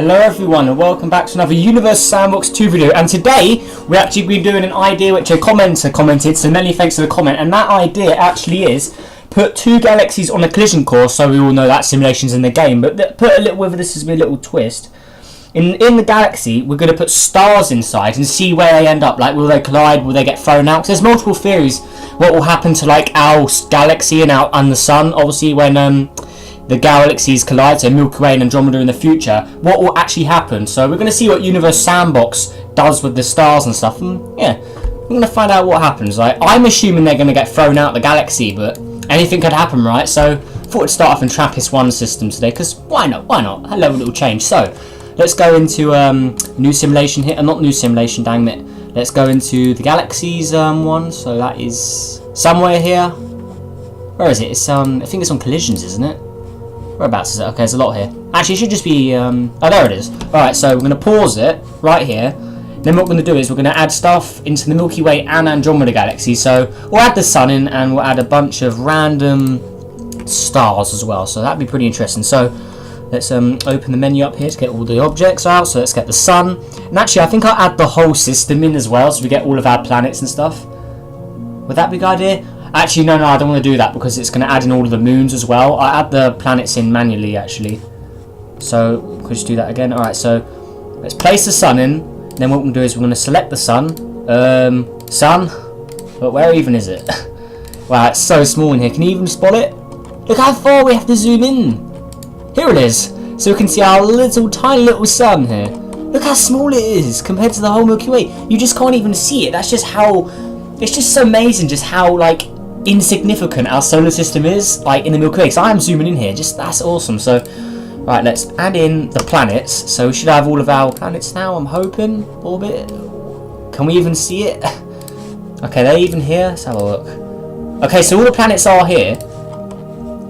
Hello everyone and welcome back to another Universe Sanxbox 2 video, and today we're actually been doing an idea which a commenter commented, so many thanks for the comment. And that idea actually is put two galaxies on a collision course, so we all know that simulation's in the game, but put a little, whether this is a little twist. In the galaxy, we're going to put stars inside and see where they end up. Like, will they collide? Will they get thrown out? 'Cause there's multiple theories what will happen to like our galaxy and the sun. Obviously, when the galaxies collide, so Milky Way and Andromeda in the future, what will actually happen? So we're going to see what Universe Sanxbox does with the stars and stuff. And yeah, we're going to find out what happens. Like, I'm assuming they're going to get thrown out the galaxy, but anything could happen, right? So I thought I'd start off in TRAPPIST-1 system today, because why not? Why not? I love a little change. So let's go into new simulation here. Not new simulation, dang it. Let's go into the galaxies one. So that is somewhere here. Where is it? It's I think it's on collisions, isn't it? Whereabouts is it? Okay, there's a lot here. Actually, it should just be oh, there it is. Alright, so we're going to pause it right here. Then what we're going to do is we're going to add stuff into the Milky Way and Andromeda galaxy. So we'll add the sun in, and we'll add a bunch of random stars as well. So that'd be pretty interesting. So let's open the menu up here to get all the objects out. So let's get the sun. And actually, I think I'll add the whole system in as well, so we get all of our planets and stuff. Would that be a good idea? Actually, no, I don't want to do that, because it's going to add in all of the moons as well. I add the planets in manually, actually. So we'll just do that again. Alright, so let's place the sun in. Then what we're going to do is we're going to select the sun. Sun? But where even is it? Wow, it's so small in here. Can you even spot it? Look how far we have to zoom in. Here it is. So we can see our little, tiny little sun here. Look how small it is compared to the whole Milky Way. You just can't even see it. That's just how... It's just so amazing just how, like, insignificant our solar system is, like, in the Milky Way. So I am zooming in here. Just, that's awesome. So, right, let's add in the planets. So we should have all of our planets now, I'm hoping. Orbit. Can we even see it? Okay, they're even here. Let's have a look. Okay, so all the planets are here.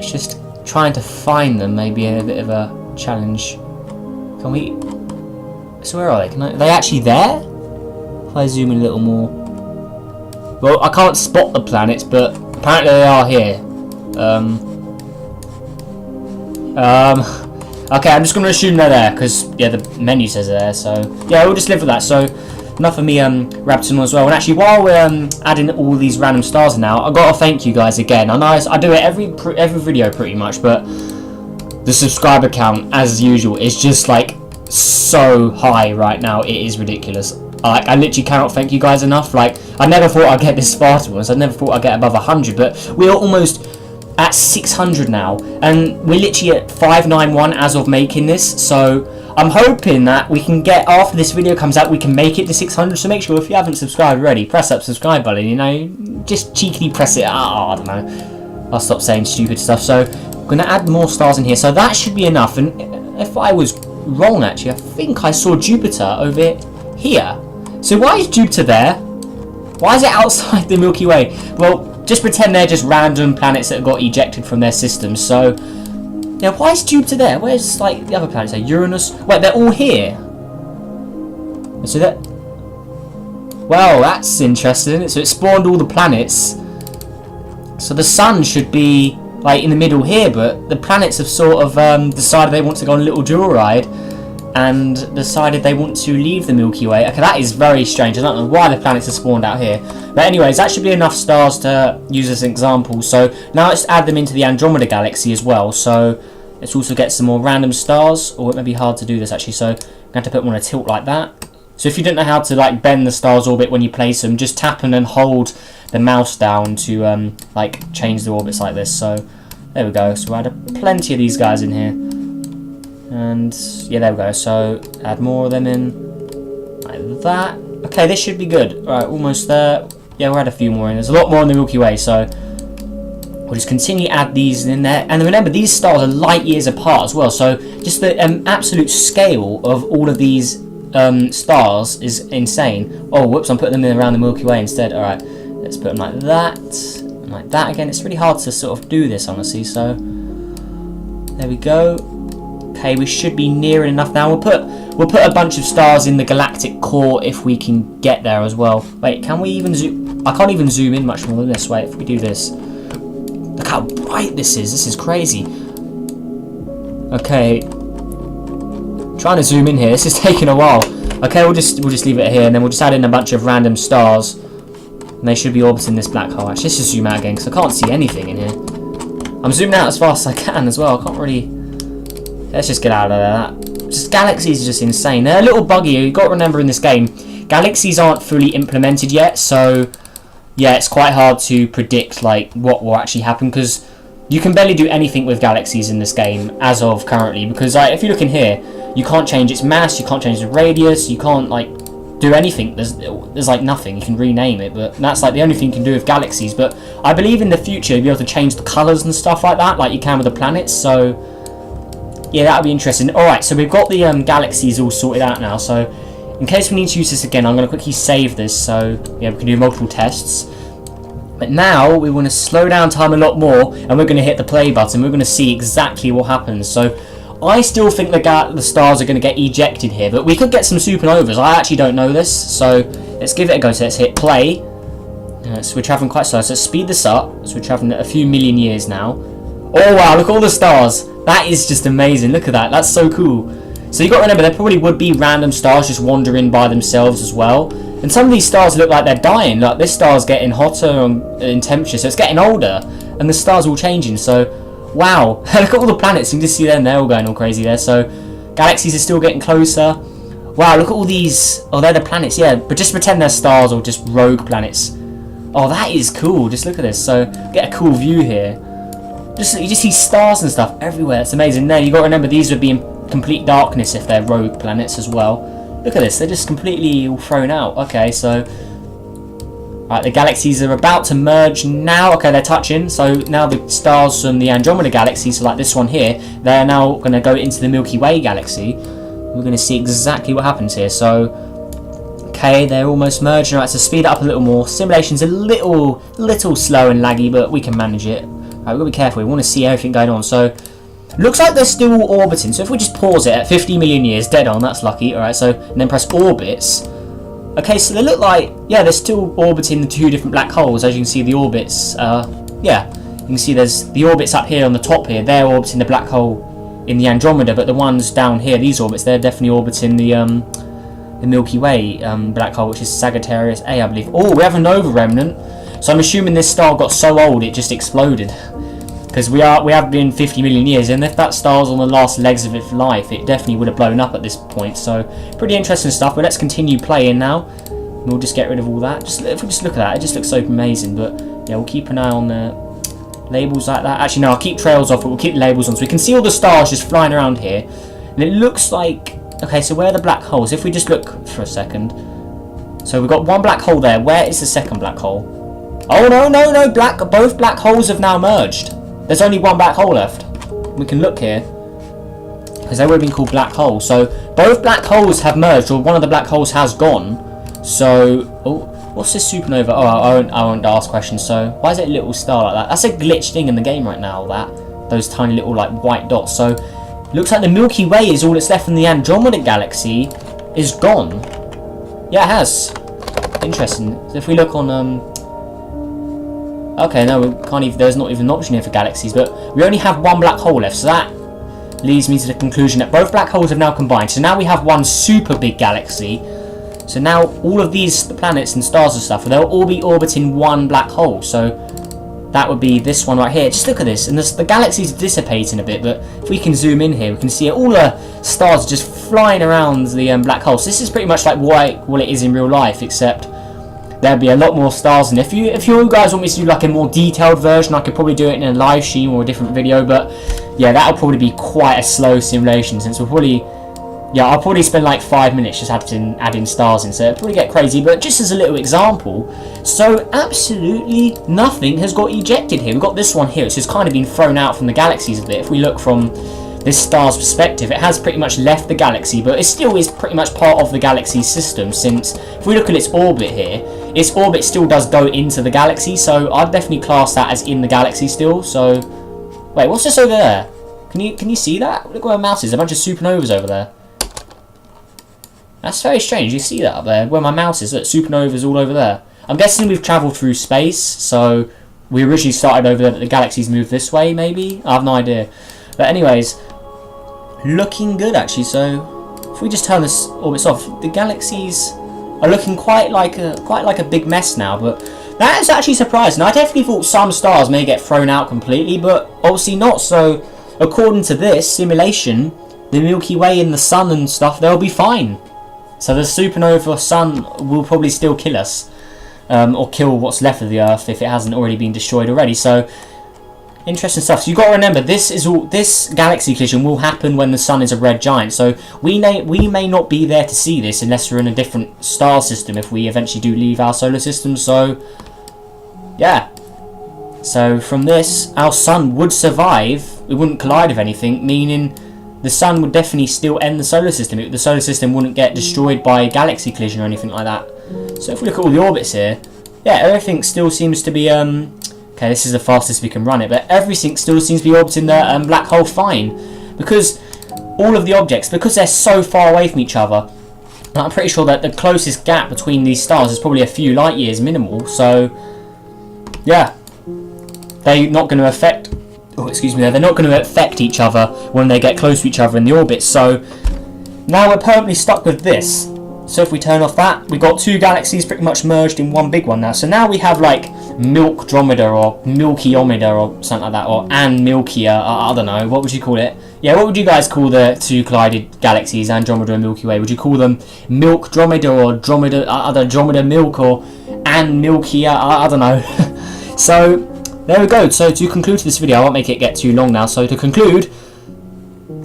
It's just trying to find them, maybe a bit of a challenge. Can we... So where are they? Are they actually there? If I zoom in a little more. Well, I can't spot the planets, but apparently they are here. Okay, I'm just going to assume they're there, because, yeah, the menu says they're there, so... Yeah, we'll just live with that. So, enough of me rabbiting on as well. And actually, while we're adding all these random stars now, I've got to thank you guys again. I know I do it every video pretty much, but the subscriber count, as usual, is just, like, so high right now. It is ridiculous. Like, I literally cannot thank you guys enough. Like, I never thought I'd get this far, to be honest. I never thought I'd get above 100, but we're almost at 600 now, and we're literally at 591 as of making this. So I'm hoping that we can get, after this video comes out, we can make it to 600. So make sure, if you haven't subscribed already, press that subscribe button, you know, just cheekily press it. I don't know, I'll stop saying stupid stuff. So I'm going to add more stars in here, so that should be enough. And if I was wrong, actually, I think I saw Jupiter over here. So why is Jupiter there? Why is it outside the Milky Way? Well, just pretend they're just random planets that got ejected from their systems. So, yeah, why is Jupiter there? Where's, like, the other planets? Like Uranus? Wait, they're all here. So that... Well, that's interesting. So it spawned all the planets. So the sun should be, like, in the middle here, but the planets have sort of decided they want to go on a little dual ride and decided they want to leave the Milky Way. Okay, that is very strange. I don't know why the planets are spawned out here. But anyways, that should be enough stars to use as an example. So now let's add them into the Andromeda galaxy as well. So let's also get some more random stars. Or it may be hard to do this actually. So I'm going to have to put them on a tilt like that. So if you don't know how to like bend the star's orbit when you place them, just tap and then hold the mouse down to like change the orbits like this. So there we go. So we'll add plenty of these guys in here. And yeah, there we go. So add more of them in like that. Okay, this should be good. Right, almost there. Yeah, we'll add a few more in. There's a lot more in the Milky Way, so we'll just continue to add these in there. And remember, these stars are light years apart as well. So just the absolute scale of all of these stars is insane. Oh, whoops! I'm putting them in around the Milky Way instead. All right, let's put them like that, and like that again. It's really hard to sort of do this, honestly. So there we go. Okay, we should be near enough now. We'll put a bunch of stars in the galactic core if we can get there as well. Wait, can we even zoom? I can't even zoom in much more than this. Wait, if we do this, look how bright this is. This is crazy. Okay, Trying to zoom in here. This is taking a while. Okay, we'll just leave it here, and then we'll just add in a bunch of random stars, and they should be orbiting this black hole. Actually, let's just zoom out again because I can't see anything in here. I'm zooming out as fast as I can as well. I can't really. Let's just get out of there. Just galaxies are just insane. They're a little buggy. You've got to remember in this game, galaxies aren't fully implemented yet, so yeah, it's quite hard to predict like what will actually happen because you can barely do anything with galaxies in this game as of currently. Because like, if you look in here, you can't change its mass, you can't change the radius, you can't like do anything. There's like nothing. You can rename it, but that's like the only thing you can do with galaxies. But I believe in the future you'll be able to change the colours and stuff like that, like you can with the planets. So yeah, that'll be interesting. Alright, so we've got the galaxies all sorted out now. So in case we need to use this again, I'm going to quickly save this. So yeah, we can do multiple tests. But now we want to slow down time a lot more, and we're going to hit the play button. We're going to see exactly what happens. So I still think the stars are going to get ejected here, but we could get some supernovas. I actually don't know this, so let's give it a go. So let's hit play. So we're traveling quite slow. So let's speed this up. So we're traveling a few million years now. Oh wow, look at all the stars. That is just amazing. Look at that. That's so cool. So you got to remember, there probably would be random stars just wandering by themselves as well. And some of these stars look like they're dying. Like this star's getting hotter in temperature, so it's getting older, and the stars all changing. So wow, look at all the planets. You can just see them. They're all going all crazy there. So galaxies are still getting closer. Wow, look at all these. Oh, they're the planets. Yeah, but just pretend they're stars or just rogue planets. Oh, that is cool. Just look at this. So get a cool view here. You just see stars and stuff everywhere. It's amazing. There, you got to remember these would be in complete darkness if they're rogue planets as well. Look at this, they're just completely all thrown out. Okay, so right, the galaxies are about to merge now. Okay, they're touching. So now the stars from the Andromeda galaxy, so like this one here, they're now going to go into the Milky Way galaxy. We're going to see exactly what happens here. So okay, they're almost merging. Right, so speed it up a little more. Simulation's a little slow and laggy, but we can manage it. Right, we've got to be careful. We want to see everything going on. So looks like they're still orbiting, so if we just pause it at 50 million years, dead on, that's lucky. Alright, so, and then press orbits. Okay, so they look like, yeah, they're still orbiting the two different black holes. As you can see, the orbits, yeah, you can see there's the orbits up here on the top here, they're orbiting the black hole in the Andromeda, but the ones down here, these orbits, they're definitely orbiting the Milky Way black hole, which is Sagittarius A, I believe. Oh, we have a nova remnant, so I'm assuming this star got so old it just exploded. Because we have been 50 million years, and if that star's on the last legs of its life, it definitely would have blown up at this point. So pretty interesting stuff. But let's continue playing now. We'll just get rid of all that. If we just look at that, it just looks so amazing. But yeah, we'll keep an eye on the labels like that. Actually, no, I'll keep trails off, but we'll keep the labels on, so we can see all the stars just flying around here. And it looks like, okay, so where are the black holes? If we just look for a second, so we've got one black hole there. Where is the second black hole? Oh no! Both black holes have now merged. There's only one black hole left. We can look here, because they would have been called black holes. So both black holes have merged, or one of the black holes has gone. So, oh, what's this supernova? Oh, I won't ask questions. So why is it a little star like that? That's a glitch thing in the game right now. Those tiny little like white dots. So looks like the Milky Way is all that's left, from the Andromeda galaxy is gone. Yeah, it has. Interesting. So if we look on okay, no, we can't even, there's not even an option here for galaxies, but we only have one black hole left, so that leads me to the conclusion that both black holes have now combined. So now we have one super big galaxy. So now all of these planets and stars and stuff, they'll all be orbiting one black hole. So that would be this one right here. Just look at this, and the galaxy's dissipating a bit, but if we can zoom in here, we can see all the stars just flying around the black hole. So this is pretty much like what it is in real life, except there'll be a lot more stars. And if you guys want me to do like a more detailed version, I could probably do it in a live stream or a different video. But yeah, that'll probably be quite a slow simulation, since I'll probably spend like 5 minutes just adding stars in, so it'll probably get crazy. But just as a little example, so absolutely nothing has got ejected here. We've got this one here, which has kind of been thrown out from the galaxies a bit. If we look from this star's perspective, it has pretty much left the galaxy, but it still is pretty much part of the galaxy system, since if we look at its orbit here, its orbit still does go into the galaxy, so I'd definitely class that as in the galaxy still. So wait, what's this over there? Can you see that? Look where my mouse is, a bunch of supernovas over there. That's very strange. You see that up there where my mouse is? Look, supernovas all over there. I'm guessing we've travelled through space, so we originally started over there, but the galaxies moved this way maybe? I have no idea. But anyways, looking good actually. So if we just turn this orbits off, the galaxies are looking quite like a big mess now. But that is actually surprising. I definitely thought some stars may get thrown out completely, but obviously not. So according to this simulation, the Milky Way and the Sun and stuff, they'll be fine. So the supernova Sun will probably still kill us, or kill what's left of the Earth if it hasn't already been destroyed already. So interesting stuff. So you got to remember, this galaxy collision will happen when the Sun is a red giant. So we may not be there to see this unless we're in a different star system if we eventually do leave our solar system. So yeah. So from this, our Sun would survive. It wouldn't collide with anything, meaning the Sun would definitely still end the solar system. The solar system wouldn't get destroyed by a galaxy collision or anything like that. So if we look at all the orbits here, yeah, everything still seems to be okay, this is the fastest we can run it, but everything still seems to be orbiting the black hole fine, because all of the objects, because they're so far away from each other, I'm pretty sure that the closest gap between these stars is probably a few light years minimal. So yeah, they're not going to affect. Oh, excuse me, they're not going to affect each other when they get close to each other in the orbit. So now we're permanently stuck with this. So if we turn off that, we've got two galaxies pretty much merged in one big one now. So now we have like Milkdromeda or Milkyomeda or something like that, or Milkia, I don't know, what would you call it? Yeah, what would you guys call the two collided galaxies, Andromeda and Milky Way? Would you call them Milkdromeda or Dromeda, other Dromeda Milk, or Milkia, I don't know. So there we go. So to conclude this video, I won't make it get too long now. So to conclude,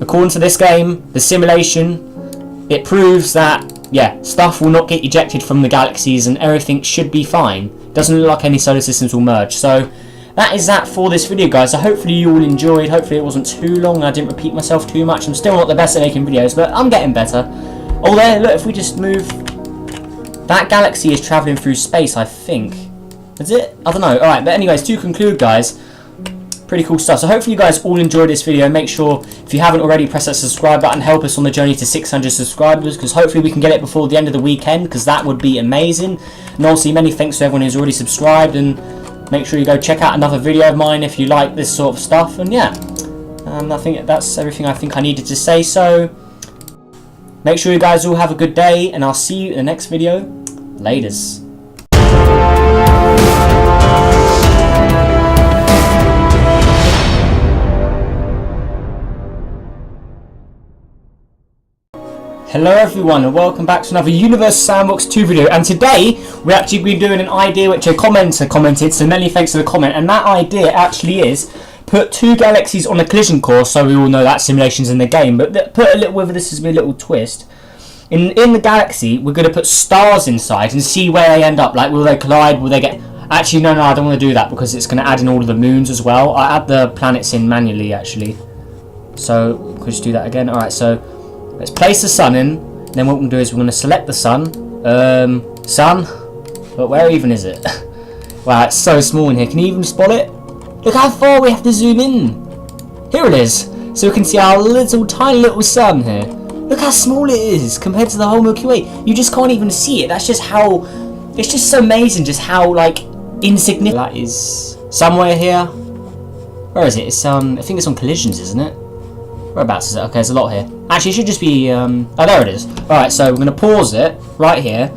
according to this game, the simulation, it proves that, yeah, stuff will not get ejected from the galaxies and everything should be fine. Doesn't look like any solar systems will merge. So that is that for this video, guys. So hopefully you all enjoyed. Hopefully it wasn't too long and I didn't repeat myself too much. I'm still not the best at making videos, but I'm getting better. Oh, there, look, if we just move, that galaxy is travelling through space, I think. Is it? I don't know. Alright, but anyways, to conclude, guys, pretty cool stuff. So hopefully you guys all enjoyed this video. Make sure, if you haven't already, press that subscribe button. Help us on the journey to 600 subscribers, because hopefully we can get it before the end of the weekend, because that would be amazing. And obviously, many thanks to everyone who's already subscribed, and make sure you go check out another video of mine if you like this sort of stuff. And yeah, I think that's everything I think I needed to say. So make sure you guys all have a good day, and I'll see you in the next video. Laters. Hello everyone and welcome back to another Universe Sanxbox 2 video, and today we're actually been doing an idea which a commenter commented, so many thanks for the comment. And that idea actually is put two galaxies on a collision course, so we all know that simulation's in the game, but put a little with this is a little twist. In the galaxy we're going to put stars inside and see where they end up. Like, will they collide, will they get... Actually no, I don't want to do that because it's going to add in all of the moons as well. I add the planets in manually actually, so we'll just do that again. Alright, so let's place the sun in. Then what we're going to do is we're going to select the sun. Sun? But where even is it? Wow, it's so small in here. Can you even spot it? Look how far we have to zoom in. Here it is. So we can see our tiny little sun here. Look how small it is compared to the whole Milky Way. You just can't even see it. That's just how... It's just so amazing just how, like, insignificant that is. Somewhere here. Where is it? It's, I think it's on collisions, isn't it? Whereabouts is it? Okay, there's a lot here. Actually, it should just be... oh, there it is. Alright, so we're going to pause it right here.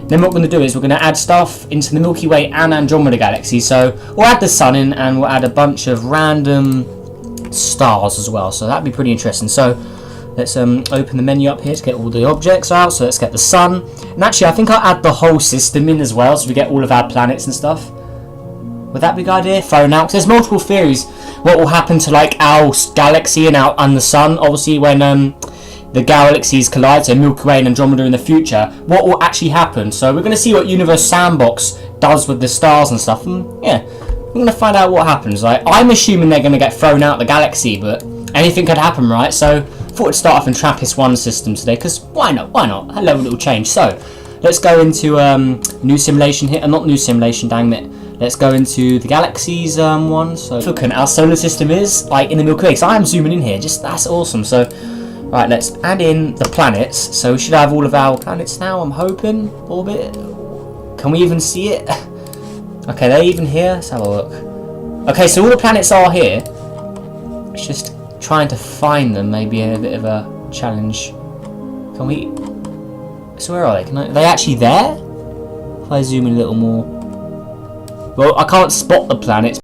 Then what we're going to do is we're going to add stuff into the Milky Way and Andromeda Galaxy. So we'll add the sun in and we'll add a bunch of random stars as well. So that'd be pretty interesting. So let's open the menu up here to get all the objects out. So let's get the sun. And actually, I think I'll add the whole system in as well, so we get all of our planets and stuff. Would that be a good idea? Thrown out. 'Cause there's multiple theories what will happen to like our galaxy and the sun. Obviously, when the galaxies collide, so Milky Way and Andromeda in the future, what will actually happen? So we're going to see what Universe Sanxbox does with the stars and stuff. And yeah, we're going to find out what happens. Like, I'm assuming they're going to get thrown out the galaxy, but anything could happen, right? So I thought I'd start off in TRAPPIST-1 system today, because why not? Why not? Hello, little change. So let's go into new simulation here. Not new simulation, dang it. Let's go into the galaxies one. So look at our solar system is like in the Milky Way. So I'm zooming in here. Just that's awesome. So right, let's add in the planets. So we should have all of our planets now. I'm hoping orbit. Can we even see it? Okay, they're even here. Let's have a look. Okay, so all the planets are here. It's just trying to find them. Maybe a bit of a challenge. Can we... So where are they? Are they actually there? If I zoom in a little more. Well, I can't spot the planets.